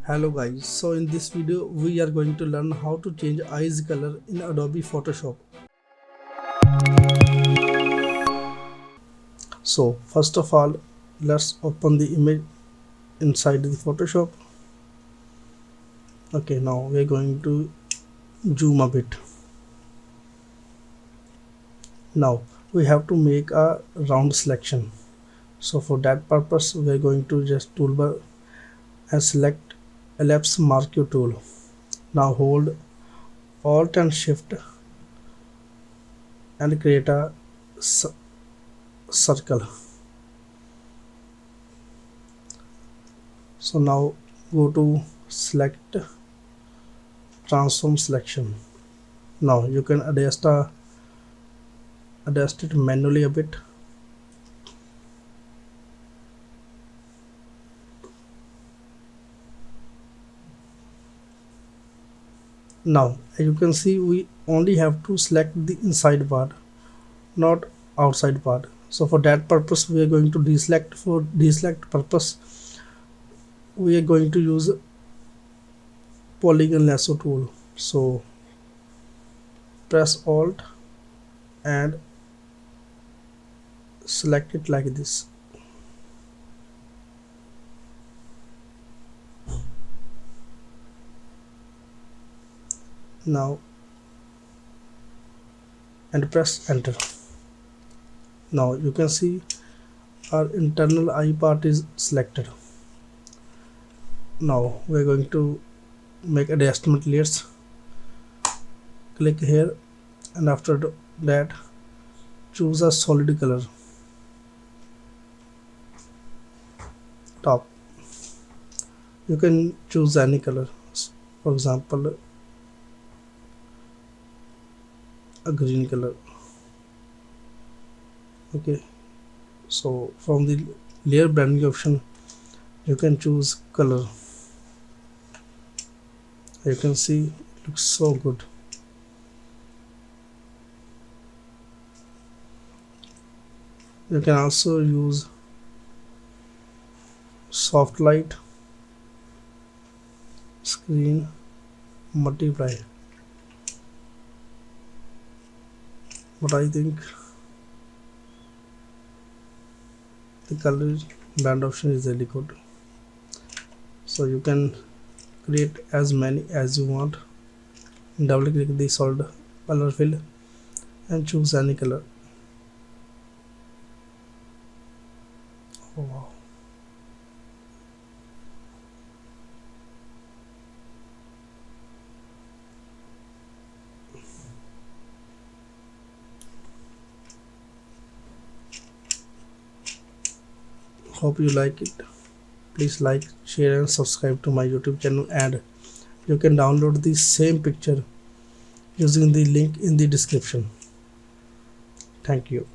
Hello guys, so in this video we are going to learn how to change eyes color in Adobe Photoshop. So first of all, let's open the image inside the Photoshop. Okay, now we are going to zoom a bit. Now we have to make a round selection. So for that purpose we are going to just toolbar and select ellipse marquee tool. Now hold Alt and Shift and create a circle. So now go to select transform selection. Now you can adjust it manually a bit. Now as you can see, we only have to select the inside part, not outside part. So for that purpose we are going to deselect. For deselect purpose we are going to use polygon lasso tool. So press Alt and select it like this. Now and press enter. Now you can see our internal eye part is selected. Now we are going to make adjustment layers. Click here and after that choose a solid color top. You can choose any color, for example a green color. Okay, so from the layer blending option you can choose color. You can see it looks so good. You can also use soft light, screen, multiply, but I think the color blend option is really good. So you can create as many as you want. Double click the solid color fill and choose any color. Oh, wow. Hope you like it. Please like, share and subscribe to my YouTube channel, and you can download the same picture using the link in the description. Thank you.